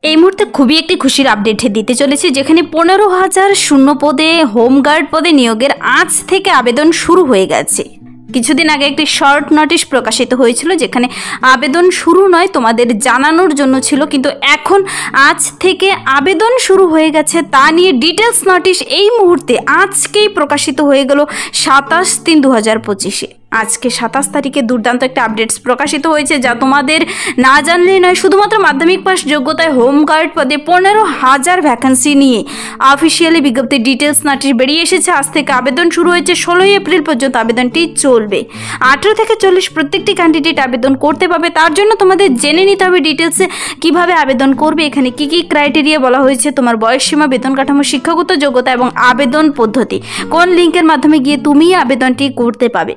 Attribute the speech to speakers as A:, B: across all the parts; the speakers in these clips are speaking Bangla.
A: এই মুহূর্তে খুবই একটি খুশির আপডেট দিতে চলেছি, যেখানে 15,000 শূন্য পদে হোমগার্ড পদে নিয়োগের আজ থেকে আবেদন শুরু হয়ে গেছে। কিছুদিন আগে একটি শর্ট নোটিশ প্রকাশিত হয়েছিল, যেখানে আবেদন শুরু নয় তোমাদের জানানোর জন্য ছিল, কিন্তু এখন আজ থেকে আবেদন শুরু হয়ে গেছে। তা নিয়ে ডিটেলস নোটিশ এই মুহূর্তে আজকেই প্রকাশিত হয়ে গেল 27/3/2025-এ। আজকে 27 তারিখে দুর্দান্ত একটা আপডেটস প্রকাশিত হয়েছে, যা তোমাদের না জানলেই নয়। শুধুমাত্র মাধ্যমিক পাস যোগ্যতায় হোমগার্ড পদে 15,000 ভ্যাকেন্সি নিয়ে অফিসিয়ালি বিজ্ঞপ্তি ডিটেলস নোটিশ বেরিয়ে এসেছে। আজ থেকে আবেদন শুরু হয়েছে, 16 এপ্রিল পর্যন্ত আবেদনটি চলবে। 18 থেকে 40 প্রত্যেকটি ক্যান্ডিডেট আবেদন করতে পারবে। তার জন্য তোমাদের জেনে নিতে হবে ডিটেলসে কিভাবে আবেদন করবে, এখানে কি কি ক্রাইটেরিয়া বলা হয়েছে, তোমার বয়সসীমা, বেতন কাঠামো, শিক্ষাগত যোগ্যতা এবং আবেদন পদ্ধতি, কোন লিঙ্কের মাধ্যমে গিয়ে তুমি আবেদনটি করতে পাবে,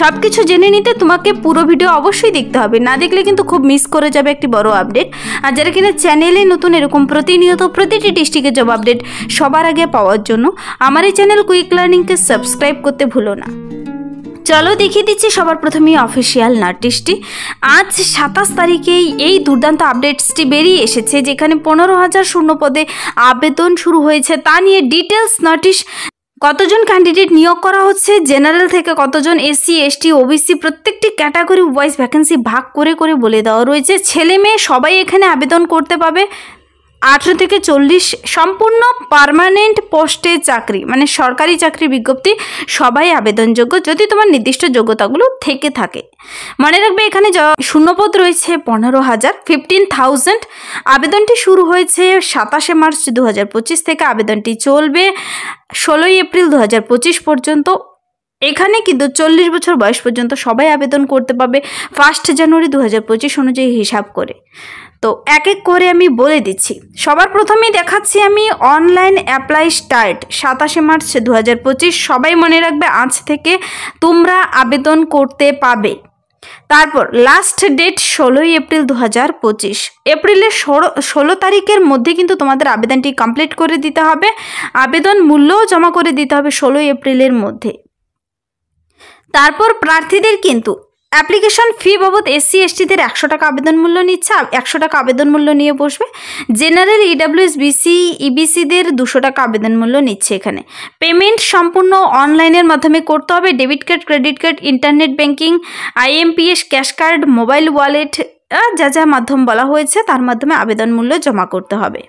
A: সব কিছু জেনে নিতে তোমাকে পুরো ভিডিও অবশ্যই দেখতে হবে। না দেখলে কিন্তু খুব মিস করে যাবে একটি বড় আপডেট। আর যারা কিনা চ্যানেলে নতুন এরকম প্রতিনিয়ত প্রতিটি ডিস্ট্রিক্টের জব আপডেট সবার আগে পাওয়ার জন্য আমার এই চ্যানেল কুইক লার্নিংকে সাবস্ক্রাইব করতে ভুলো না। চলো দেখিয়ে দিচ্ছি সবার প্রথমেই অফিসিয়াল নোটিশটি। আজ 27 তারিখেই এই দুর্দান্ত আপডেটসটি বেরিয়ে এসেছে, যেখানে 15,000 শূন্য পদে আবেদন শুরু হয়েছে। তা নিয়ে ডিটেলস নোটিশ, কতজন ক্যান্ডিডেট নিয়োগ করা হচ্ছে, জেনারেল থেকে কতজন, এসসি এসটি ওবিসি প্রত্যেকটি ক্যাটাগরি ওয়াইজ ভ্যাকেন্সি ভাগ করে করে বলে দেওয়া রয়েছে। ছেলে মেয়ে সবাই এখানে আবেদন করতে পাবে। 18 থেকে 40 সম্পূর্ণ পার্মানেন্ট পোস্টে চাকরি, মানে সরকারি চাকরি বিজ্ঞপ্তি, সবাই আবেদনযোগ্য যদি তোমার নির্দিষ্ট যোগ্যতাগুলো থেকে থাকে। মনে রাখবে এখানে শূন্যপদ রয়েছে 15,000 আবেদনটি শুরু হয়েছে 27 মার্চ 2025 থেকে। আবেদনটি চলবে 16 এপ্রিল 2025 পর্যন্ত। এখানে কিন্তু 40 বছর বয়স পর্যন্ত সবাই আবেদন করতে পারবে 1 জানুয়ারি 2025 অনুযায়ী হিসাব করে। তো এক এক করে আমি বলে দিচ্ছি। সবার প্রথমেই দেখাচ্ছি আমি অনলাইন অ্যাপ্লাই স্টার্ট 27 মার্চ 2025। সবাই মনে রাখবে আজ থেকে তোমরা আবেদন করতে পাবে। তারপর লাস্ট ডেট 16 এপ্রিল 2025। এপ্রিলের 16 তারিখের মধ্যে কিন্তু তোমাদের আবেদনটি কমপ্লিট করে দিতে হবে। আবেদন মূল্যও জমা করে দিতে হবে 16 এপ্রিলের মধ্যে। তারপর প্রার্থীদের কিন্তু অ্যাপ্লিকেশন ফি বাবদ এসসি এসটিদের 100 টাকা আবেদন মূল্য নিচ্ছে, 100 টাকা আবেদন মূল্য নিয়ে বসবে। জেনারেল ইডাব্লিউএস বিসি ইবিসিদের 200 টাকা আবেদন মূল্য নিচ্ছে। এখানে পেমেন্ট সম্পূর্ণ অনলাইনের মাধ্যমে করতে হবে। Debit card, credit card, internet banking, IMPS, cash card, mobile wallet, যা যা মাধ্যম বলা হয়েছে তার মাধ্যমে আবেদন মূল্য জমা করতে হবে।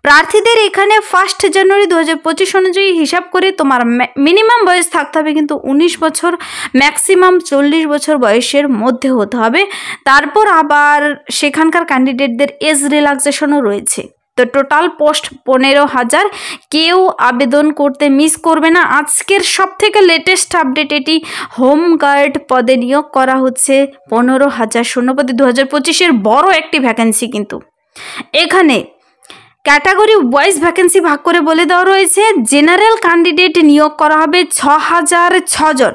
A: প্রার্থীদের এখানে 1 জানুয়ারি 2025 অনুযায়ী হিসাব করে তোমার মিনিমাম বয়স থাকতে হবে কিন্তু 19 বছর, ম্যাক্সিমাম 40 বছর বয়সের মধ্যে হতে হবে। তারপর আবার সেখানকার ক্যান্ডিডেটদের এজ রিল্যাক্সেশনও রয়েছে। তো টোটাল পোস্ট 15,000। কেউ আবেদন করতে মিস করবে না। আজকের সবথেকে লেটেস্ট আপডেট এটি। হোমগার্ড পদে নিয়োগ করা হচ্ছে 15,000 শূন্যপদে 2025-এর বড় একটি ভ্যাকেন্সি। কিন্তু এখানে ক্যাটাগরি ওয়াইজ ভ্যাকেন্সি ভাগ করে বলে দেওয়া রয়েছে। জেনারেল ক্যান্ডিডেট নিয়োগ করা হবে 6,006 জন।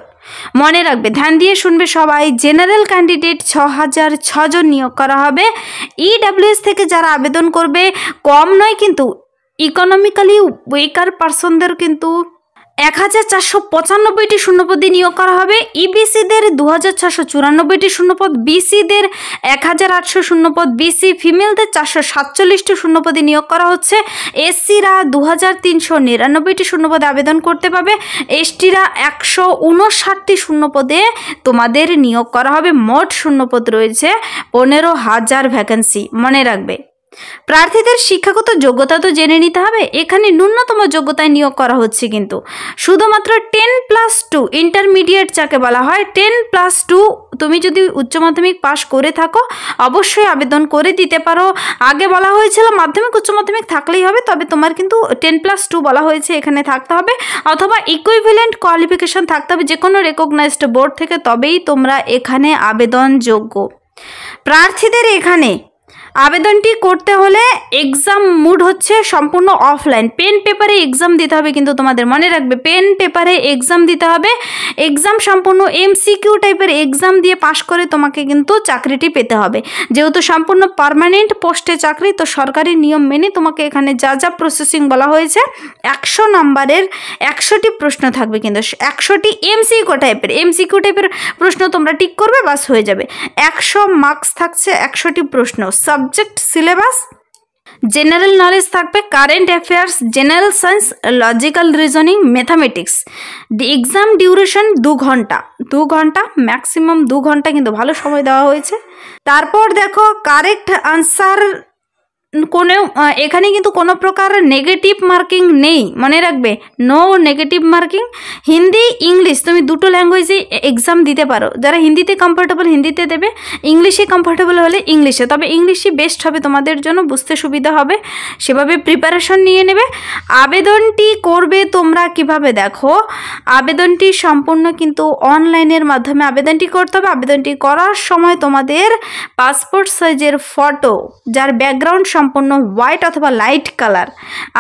A: মনে রাখবে, ধ্যান দিয়ে শুনবে সবাই। জেনারেল ক্যান্ডিডেট 6,006 জন নিয়োগ করা হবে। ইডাব্লিউএস থেকে যারা আবেদন করবে কম নয়, কিন্তু ইকোনমিক্যালি উইকার পার্সনদের কিন্তু 1,495টি শূন্যপদে নিয়োগ করা হবে। ইবিসিদের 2,694টি শূন্যপদ, বিসিদের 1,800 শূন্যপদ, বিসি ফিমেলদের 447টি শূন্যপদে নিয়োগ করা হচ্ছে। এসসিরা 2,399টি শূন্যপদে আবেদন করতে পাবে। এসটিরা 159টি শূন্যপদে তোমাদের নিয়োগ করা হবে। মোট শূন্যপদ রয়েছে 15,000 ভ্যাকেন্সি। মনে রাখবে প্রার্থীদের শিক্ষাগত যোগ্যতা তো জেনে নিতে হবে। এখানে ন্যূনতম যোগ্যতায় নিয়োগ করা হচ্ছে কিন্তু শুধুমাত্র 10+2 ইন্টারমিডিয়েট যাকে বলা হয়। 10+2 তুমি যদি উচ্চ মাধ্যমিক পাশ করে থাকো অবশ্যই আবেদন করে দিতে পারো। আগে বলা হয়েছিল মাধ্যমিক উচ্চ মাধ্যমিক থাকলেই হবে, তবে তোমার কিন্তু 10+2 বলা হয়েছে এখানে থাকতে হবে, অথবা ইকুইভ্যালেন্ট কোয়ালিফিকেশন থাকতে হবে যে কোনো রেকগনাইজড বোর্ড থেকে, তবেই তোমরা এখানে আবেদনযোগ্য। প্রার্থীদের এখানে আবেদনটি করতে হলে এক্সাম মুড হচ্ছে সম্পূর্ণ অফলাইন। পেন পেপারে এক্সাম দিতে হবে, কিন্তু তোমাদের মনে রাখবে পেন পেপারে এক্সাম দিতে হবে। এক্সাম সম্পূর্ণ এমসিকিউ টাইপের এক্সাম দিয়ে পাশ করে তোমাকে কিন্তু চাকরিটি পেতে হবে। যেহেতু সম্পূর্ণ পার্মানেন্ট পোস্টে চাকরি, তো সরকারি নিয়ম মেনে তোমাকে এখানে যা যা প্রসেসিং বলা হয়েছে 100 নাম্বারের 100টি প্রশ্ন থাকবে, কিন্তু 100টি এমসিকিউ টাইপের প্রশ্ন তোমরা টিক করবে, বাস হয়ে যাবে। 100 মার্কস থাকছে 100টি প্রশ্ন। সাবজেক্ট সিলেবাস জেনারেল নলেজ থাকবে, current affairs, general science, logical reasoning, mathematics. Exam duration 2 ঘন্টা, 2 ঘন্টা ম্যাক্সিমাম 2 ঘন্টা কিন্তু ভালো সময় দেওয়া হয়েছে। তারপর দেখো কারেক্ট আনসার কোনো এখানে কিন্তু কোনো প্রকার নেগেটিভ মার্কিং নেই, মনে রাখবে, no negative marking. Hindi English তুমি দুটো ল্যাঙ্গুয়েজে এক্সাম দিতে পারো, যারা হিন্দিতে কমফোর্টেবল হিন্দিতে দেবে, ইংলিশে কমফোর্টেবল হলে ইংলিশে, তবে ইংলিশই বেস্ট হবে তোমাদের জন্য, বুঝতে সুবিধা হবে, সেভাবে প্রিপারেশন নিয়ে নেবে। আবেদনটি করবে তোমরা কিভাবে, দেখো আবেদনটি সম্পূর্ণ কিন্তু অনলাইনের মাধ্যমে আবেদনটি করতে হবে। আবেদনটি করার সময় তোমাদের পাসপোর্ট সাইজের ফটো, যার ব্যাকগ্রাউন্ড সম্পূর্ণ হোয়াইট অথবা লাইট কালার,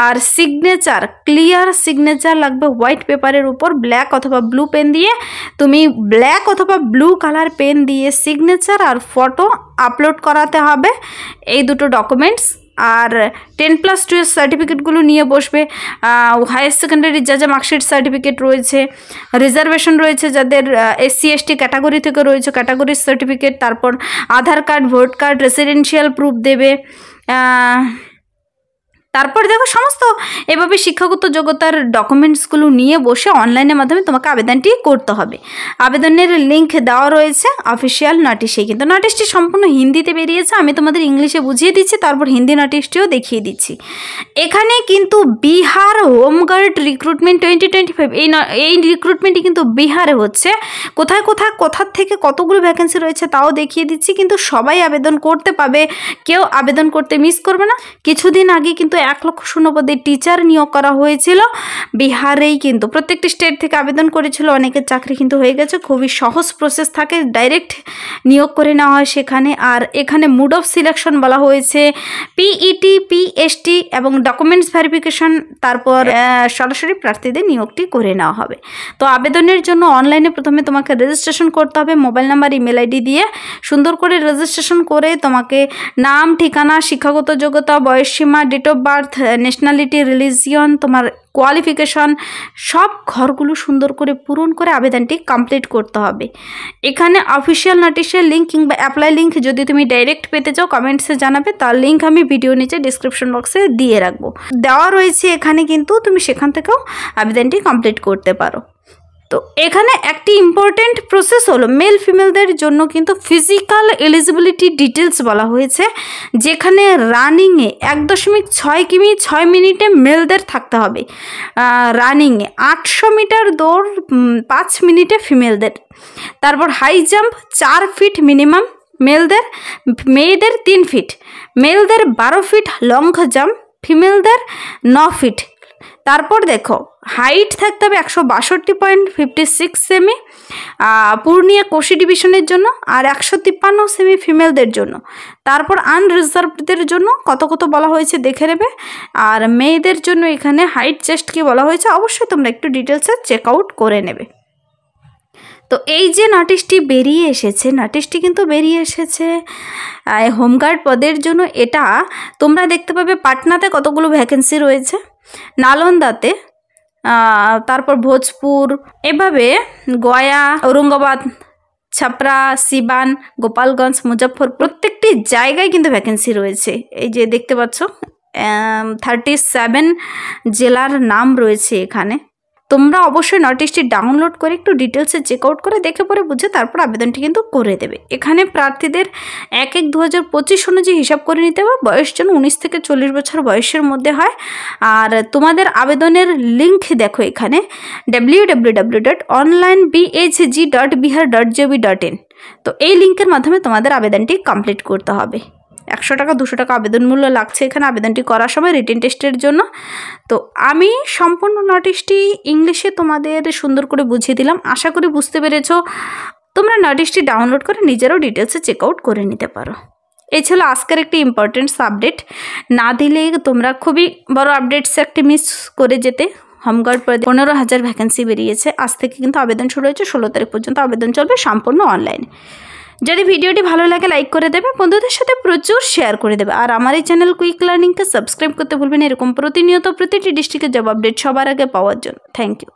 A: আর সিগনেচার, ক্লিয়ার সিগনেচার লাগবে হোয়াইট পেপারের উপর, ব্ল্যাক অথবা ব্লু পেন দিয়ে তুমি ব্ল্যাক অথবা ব্লু কালার পেন দিয়ে সিগনেচার আর ফটো আপলোড করাতে হবে, এই দুটো ডকুমেন্টস। আর 10+2 সার্টিফিকেটগুলো নিয়ে বসবে। হায়ার সেকেন্ডারি যা যা মার্কশিট সার্টিফিকেট রয়েছে, রিজার্ভেশন রয়েছে যাদের SC ST ক্যাটাগরি থেকে রয়েছে ক্যাটাগরির সার্টিফিকেট, তারপর Aadhaar card, vote card, residential proof দেবে। তারপর দেখো সমস্ত এভাবে শিক্ষাগত যোগ্যতার ডকুমেন্টসগুলো নিয়ে বসে অনলাইনের মাধ্যমে তোমাকে আবেদনটি করতে হবে। আবেদনের লিঙ্ক দেওয়া রয়েছে অফিসিয়াল নোটিশে, কিন্তু নোটিশটি সম্পূর্ণ হিন্দিতে বেরিয়েছে, আমি তোমাদের ইংলিশে বুঝিয়ে দিচ্ছি, তারপর হিন্দি নোটিশটিও দেখিয়ে দিচ্ছি। এখানে কিন্তু বিহার হোমগার্ড রিক্রুটমেন্ট 2025 এই রিক্রুটমেন্টটি কিন্তু বিহারে হচ্ছে। কোথায় কোথার থেকে কতগুলো ভ্যাকেন্সি রয়েছে তাও দেখিয়ে দিচ্ছি, কিন্তু সবাই আবেদন করতে পাবে, কেউ আবেদন করতে মিস করবে না। কিছুদিন আগে কিন্তু 1 লক্ষ শূন্যপদে টিচার নিয়োগ করা হয়েছিল বিহারেই, কিন্তু প্রত্যেকটি স্টেট থেকে আবেদন করেছিল, অনেকের চাকরি কিন্তু হয়ে গেছে। খুবই সহজ প্রসেস থাকে, ডাইরেক্ট নিয়োগ করে নেওয়া হয় সেখানে। আর এখানে মুড অফ সিলেকশন বলা হয়েছে PET PST এবং ডকুমেন্টস ভেরিফিকেশন, তারপর সরাসরি প্রার্থীদের নিয়োগটি করে নেওয়া হবে। তো আবেদনের জন্য অনলাইনে প্রথমে তোমাকে রেজিস্ট্রেশন করতে হবে, মোবাইল নাম্বার, ইমেল ID দিয়ে সুন্দর করে রেজিস্ট্রেশন করে তোমাকে নাম, ঠিকানা, শিক্ষাগত যোগ্যতা, বয়সসীমা, date of birth, nationality, religion, তোমার কোয়ালিফিকেশন, সব ঘরগুলো সুন্দর করে পূরণ করে আবেদনটি কমপ্লিট করতে হবে। এখানে অফিসিয়াল নোটিশের লিঙ্ক কিংবা অ্যাপ্লাই লিঙ্ক যদি তুমি ডাইরেক্ট পেতে চাও কমেন্টসে জানাবে, তার লিঙ্ক আমি ভিডিও নিচে ডিসক্রিপশন বক্সে দিয়ে রাখবো, দেওয়া রয়েছে এখানে, কিন্তু তুমি সেখান থেকেও আবেদনটি কমপ্লিট করতে পারো। তো এখানে একটি ইম্পর্টেন্ট প্রসেস হলো মেল ফিমেলদের জন্য কিন্তু ফিজিক্যাল এলিজিবিলিটি ডিটেলস বলা হয়েছে, যেখানে রানিংয়ে 1.6 কিমি 6 মিনিটে মেলদের থাকতে হবে, রানিংয়ে 800 মিটার দৌড় 5 মিনিটে ফিমেলদের, তারপর হাই জাম্প 4 ফিট মিনিমাম মেলদের, মেয়েদের 3 ফিট, মেলদের 12 ফিট লং জাম্প, ফিমেলদের 9 ফিট। তারপর দেখো হাইট থাকতে হবে 162.56 সেমি পূর্ণিয়া কোশি ডিভিশনের জন্য, আর 153 সেমি ফিমেলদের জন্য। তারপর আনরিজার্ভদের জন্য কত বলা হয়েছে দেখে নেবে। আর মেয়েদের জন্য এখানে হাইট চেস্ট কি বলা হয়েছে অবশ্যই তোমরা একটু ডিটেলসে চেক আউট করে নেবে। তো এই যে নোটিশটি বেরিয়ে এসেছে, নোটিশটি কিন্তু বেরিয়ে এসেছে হোমগার্ড পদের জন্য। এটা তোমরা দেখতে পাবে পাটনাতে কতগুলো ভ্যাকেন্সি রয়েছে, নালন্দাতে, তারপর ভোজপুর, এভাবে গয়া, ঔরঙ্গাবাদ, ছাপরা, সিবান, গোপালগঞ্জ, মুজফ্ফর, প্রত্যেকটি জায়গায় কিন্তু ভ্যাকেন্সি রয়েছে। এই যে দেখতে পাচ্ছ 37 জেলার নাম রয়েছে এখানে। তোমরা অবশ্যই নোটিশটি ডাউনলোড করে একটু ডিটেলসে চেক আউট করে দেখে পরে বুঝে তারপর আবেদনটি কিন্তু করে দেবে। এখানে প্রার্থীদের 1/1/2025 অনুযায়ী হিসাব করে নিতে হবে। বয়স যেন 19 থেকে 40 বছর বয়সের মধ্যে হয়। আর তোমাদের আবেদনের লিঙ্ক দেখো এখানে www.onlinebhg.bihar.gov.in। তো এই লিঙ্কের মাধ্যমে তোমাদের আবেদনটি কমপ্লিট করতে হবে। 100 টাকা 200 টাকা আবেদন মূল্য লাগছে এখানে আবেদনটি করার সময় রিটেন টেস্টের জন্য। তো আমি সম্পূর্ণ নোটিশটি ইংলিশে তোমাদের সুন্দর করে বুঝিয়ে দিলাম, আশা করি বুঝতে পেরেছো। তোমরা নোটিশটি ডাউনলোড করে নিজেরাও ডিটেলসে চেক আউট করে নিতে পারো। এই ছিল আজকের একটি ইম্পর্টেন্ট আপডেট, না দিলে তোমরা খুবই বড় আপডেটস একটি মিস করে যেতে। হোমগার্ড পদে 15,000 ভ্যাকেন্সি বেরিয়েছে, আজ থেকে কিন্তু আবেদন শুরু হয়েছে, 16 তারিখ পর্যন্ত আবেদন চলবে সম্পূর্ণ অনলাইনে। যদি ভিডিওটি ভালো লাগে লাইক করে দেবে, বন্ধুদের সাথে প্রচুর শেয়ার করে দেবে। আর আমার এই চ্যানেল কুইক লার্নিংকে সাবস্ক্রাইব করতে ভুলবেন এরকম প্রতিনিয়ত প্রতিটি ডিস্ট্রিক্টের জব আপডেট সবার আগে পাওয়ার জন্য। Thank you.